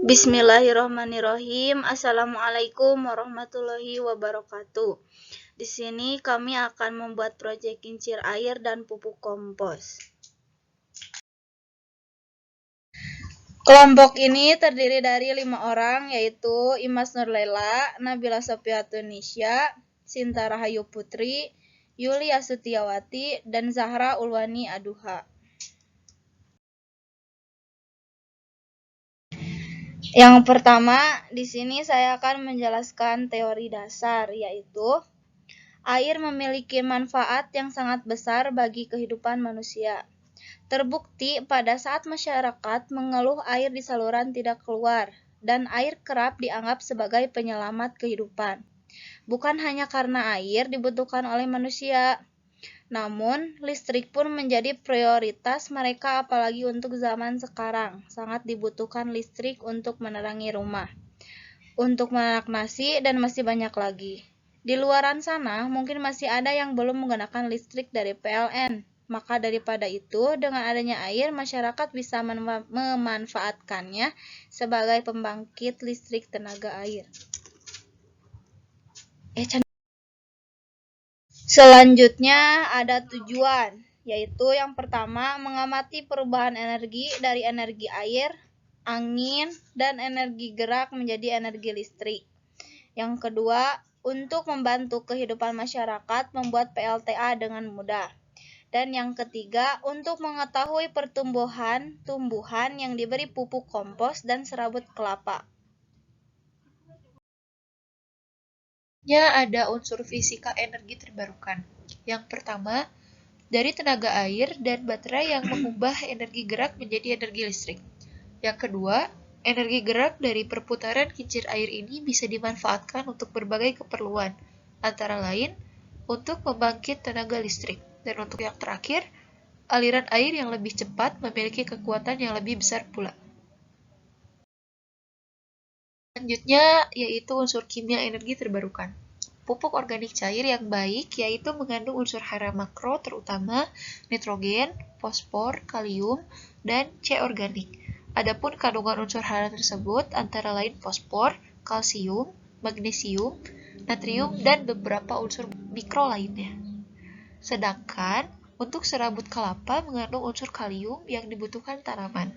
Bismillahirrahmanirrahim. Assalamualaikum warahmatullahi wabarakatuh. Di sini kami akan membuat proyek kincir air dan pupuk kompos. Kelompok ini terdiri dari 5 orang, yaitu Imas Nurlela, Nabila Sofiatunisya, Sinta Rahayu Putri, Yuli Asutiawati, dan Zahra Ulwani Aduha. Yang pertama, di sini saya akan menjelaskan teori dasar, yaitu air memiliki manfaat yang sangat besar bagi kehidupan manusia. Terbukti pada saat masyarakat mengeluh air di saluran tidak keluar, dan air kerap dianggap sebagai penyelamat kehidupan. Bukan hanya karena air dibutuhkan oleh manusia, namun listrik pun menjadi prioritas mereka, apalagi untuk zaman sekarang. Sangat dibutuhkan listrik untuk menerangi rumah, untuk menanak nasi, dan masih banyak lagi. Di luaran sana mungkin masih ada yang belum menggunakan listrik dari PLN. Maka daripada itu, dengan adanya air, masyarakat bisa memanfaatkannya sebagai pembangkit listrik tenaga air. Selanjutnya ada tujuan, yaitu yang pertama mengamati perubahan energi dari energi air, angin, dan energi gerak menjadi energi listrik. Yang kedua, untuk membantu kehidupan masyarakat membuat PLTA dengan mudah. Dan yang ketiga, untuk mengetahui tumbuhan yang diberi pupuk kompos dan serabut kelapa. Ada unsur fisika energi terbarukan. Yang pertama, dari tenaga air dan baterai yang mengubah energi gerak menjadi energi listrik. Yang kedua, energi gerak dari perputaran kincir air ini bisa dimanfaatkan untuk berbagai keperluan, antara lain untuk membangkit tenaga listrik. Dan untuk yang terakhir, aliran air yang lebih cepat memiliki kekuatan yang lebih besar pula. Selanjutnya, yaitu unsur kimia energi terbarukan. Pupuk organik cair yang baik yaitu mengandung unsur hara makro terutama nitrogen, fosfor, kalium, dan C organik. Adapun kandungan unsur hara tersebut antara lain fosfor, kalsium, magnesium, natrium, dan beberapa unsur mikro lainnya. Sedangkan untuk serabut kelapa mengandung unsur kalium yang dibutuhkan tanaman.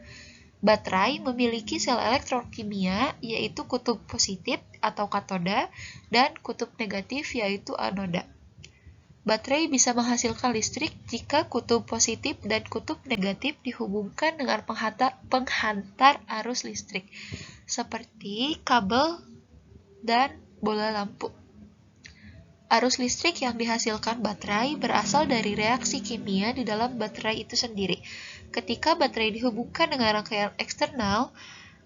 Baterai memiliki sel elektrokimia yaitu kutub positif atau katoda dan kutub negatif yaitu anoda. Baterai bisa menghasilkan listrik jika kutub positif dan kutub negatif dihubungkan dengan penghantar arus listrik seperti kabel dan bola lampu. Arus listrik yang dihasilkan baterai berasal dari reaksi kimia di dalam baterai itu sendiri. Ketika baterai dihubungkan dengan rangkaian eksternal,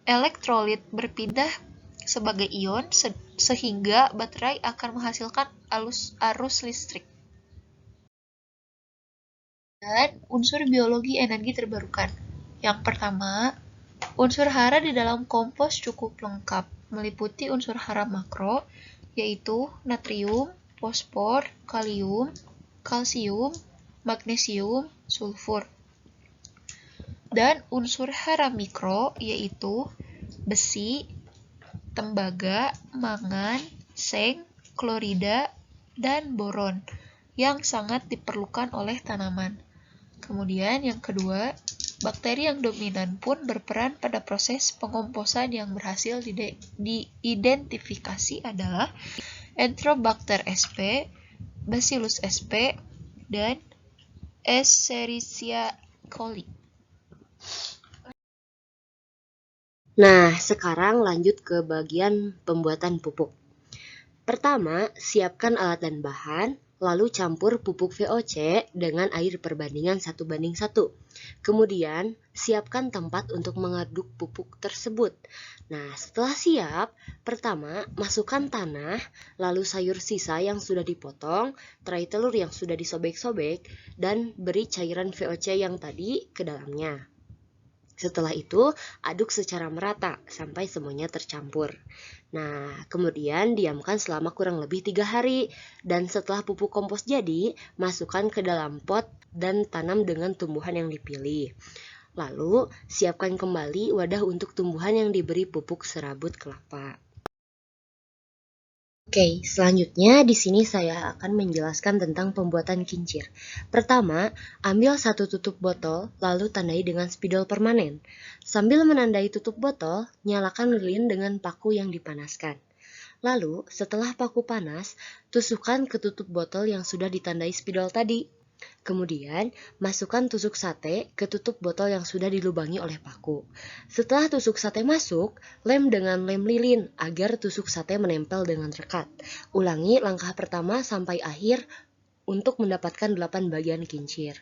elektrolit berpindah sebagai ion sehingga baterai akan menghasilkan arus listrik. Dan unsur biologi energi terbarukan. Yang pertama, unsur hara di dalam kompos cukup lengkap, meliputi unsur hara makro, yaitu natrium, fosfor, kalium, kalsium, magnesium, sulfur. Dan unsur hara mikro yaitu besi, tembaga, mangan, seng, klorida, dan boron yang sangat diperlukan oleh tanaman. Kemudian yang kedua, bakteri yang dominan pun berperan pada proses pengomposan yang berhasil diidentifikasi adalah Enterobacter sp, Bacillus sp, dan Escherichia coli. Nah, sekarang lanjut ke bagian pembuatan pupuk. Pertama, siapkan alat dan bahan, lalu campur pupuk VOC dengan air perbandingan 1:1. Kemudian, siapkan tempat untuk mengaduk pupuk tersebut. Nah, setelah siap, pertama, masukkan tanah, lalu sayur sisa yang sudah dipotong, terai telur yang sudah disobek-sobek, dan beri cairan VOC yang tadi ke dalamnya. Setelah itu, aduk secara merata sampai semuanya tercampur. Nah, kemudian diamkan selama kurang lebih 3 hari. Dan setelah pupuk kompos jadi, masukkan ke dalam pot dan tanam dengan tumbuhan yang dipilih. Lalu, siapkan kembali wadah untuk tumbuhan yang diberi pupuk serabut kelapa. Oke, selanjutnya di sini saya akan menjelaskan tentang pembuatan kincir. Pertama, ambil satu tutup botol, lalu tandai dengan spidol permanen. Sambil menandai tutup botol, nyalakan lilin dengan paku yang dipanaskan. Lalu, setelah paku panas, tusukkan ke tutup botol yang sudah ditandai spidol tadi. Kemudian, masukkan tusuk sate ke tutup botol yang sudah dilubangi oleh paku. Setelah tusuk sate masuk, lem dengan lem lilin agar tusuk sate menempel dengan rekat. Ulangi langkah pertama sampai akhir untuk mendapatkan 8 bagian kincir.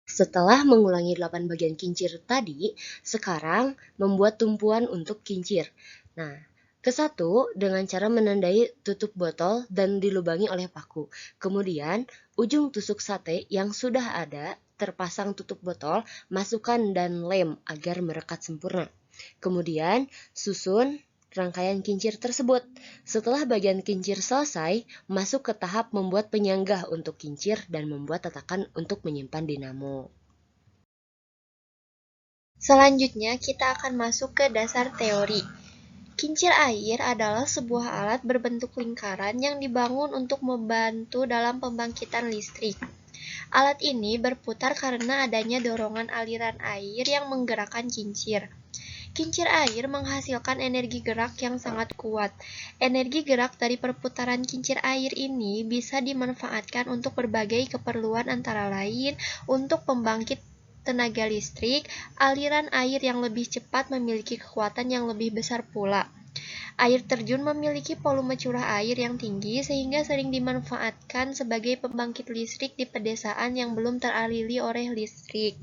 Setelah mengulangi 8 bagian kincir tadi, sekarang membuat tumpuan untuk kincir. Nah, ke-1 dengan cara menandai tutup botol dan dilubangi oleh paku. Kemudian, ujung tusuk sate yang sudah ada terpasang tutup botol, masukkan dan lem agar merekat sempurna. Kemudian, susun rangkaian kincir tersebut. Setelah bagian kincir selesai, masuk ke tahap membuat penyanggah untuk kincir dan membuat tatakan untuk menyimpan dinamo. Selanjutnya, kita akan masuk ke dasar teori. Kincir air adalah sebuah alat berbentuk lingkaran yang dibangun untuk membantu dalam pembangkitan listrik. Alat ini berputar karena adanya dorongan aliran air yang menggerakkan kincir. Kincir air menghasilkan energi gerak yang sangat kuat. Energi gerak dari perputaran kincir air ini bisa dimanfaatkan untuk berbagai keperluan antara lain untuk pembangkit tenaga listrik, aliran air yang lebih cepat memiliki kekuatan yang lebih besar pula. Air terjun memiliki volume curah air yang tinggi sehingga sering dimanfaatkan sebagai pembangkit listrik di pedesaan yang belum teraliri oleh listrik.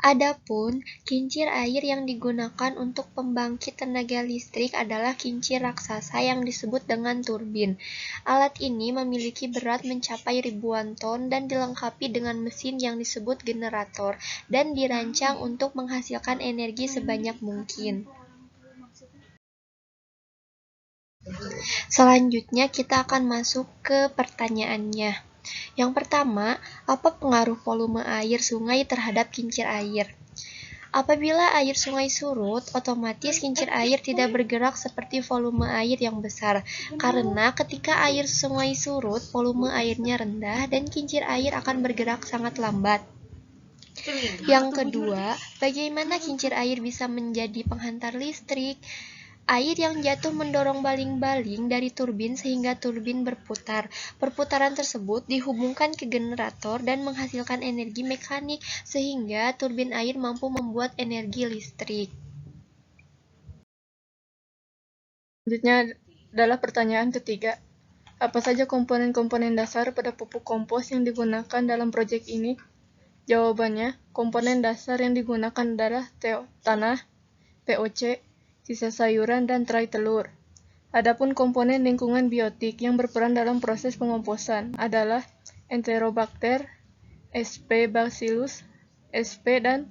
Adapun kincir air yang digunakan untuk pembangkit tenaga listrik adalah kincir raksasa yang disebut dengan turbin. Alat ini memiliki berat mencapai ribuan ton dan dilengkapi dengan mesin yang disebut generator dan dirancang untuk menghasilkan energi sebanyak mungkin. Selanjutnya kita akan masuk ke pertanyaannya. Yang pertama, apa pengaruh volume air sungai terhadap kincir air? Apabila air sungai surut, otomatis kincir air tidak bergerak seperti volume air yang besar, karena ketika air sungai surut, volume airnya rendah dan kincir air akan bergerak sangat lambat. Yang kedua, bagaimana kincir air bisa menjadi penghantar listrik? Air yang jatuh mendorong baling-baling dari turbin sehingga turbin berputar. Perputaran tersebut dihubungkan ke generator dan menghasilkan energi mekanik sehingga turbin air mampu membuat energi listrik. Selanjutnya adalah pertanyaan ketiga. Apa saja komponen-komponen dasar pada pupuk kompos yang digunakan dalam proyek ini? Jawabannya, komponen dasar yang digunakan adalah tanah, POC, sisa sayuran, dan terai telur. Adapun komponen lingkungan biotik yang berperan dalam proses pengomposan adalah Enterobacter, SP Bacillus, SP, dan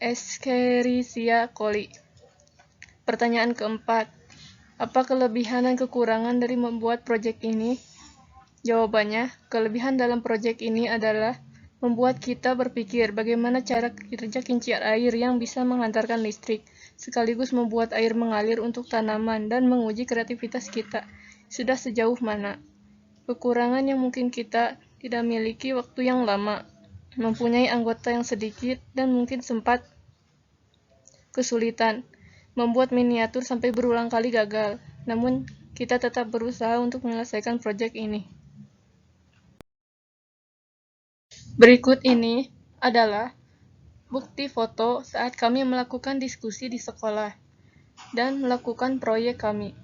Escherichia coli. Pertanyaan keempat, apa kelebihan dan kekurangan dari membuat proyek ini? Jawabannya, kelebihan dalam proyek ini adalah membuat kita berpikir bagaimana cara kerja kincir air yang bisa menghantarkan listrik, sekaligus membuat air mengalir untuk tanaman dan menguji kreativitas kita sudah sejauh mana. Kekurangan yang mungkin kita tidak memiliki waktu yang lama, mempunyai anggota yang sedikit, dan mungkin sempat kesulitan membuat miniatur sampai berulang kali gagal. Namun, kita tetap berusaha untuk menyelesaikan proyek ini. Berikut ini adalah bukti foto saat kami melakukan diskusi di sekolah dan melakukan proyek kami.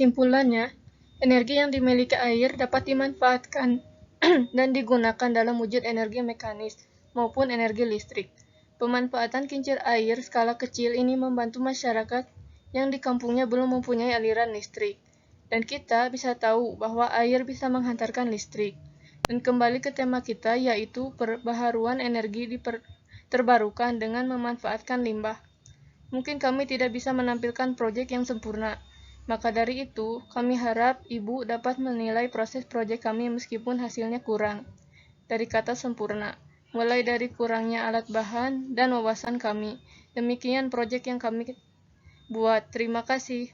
Kesimpulannya, energi yang dimiliki air dapat dimanfaatkan dan digunakan dalam wujud energi mekanis maupun energi listrik. Pemanfaatan kincir air skala kecil ini membantu masyarakat yang di kampungnya belum mempunyai aliran listrik. Dan kita bisa tahu bahwa air bisa menghantarkan listrik. Dan kembali ke tema kita, yaitu perbaharuan energi terbarukan dengan memanfaatkan limbah. Mungkin kami tidak bisa menampilkan proyek yang sempurna. Maka dari itu, kami harap Ibu dapat menilai proses proyek kami meskipun hasilnya kurang. Dari kata sempurna, mulai dari kurangnya alat bahan dan wawasan kami. Demikian proyek yang kami buat. Terima kasih.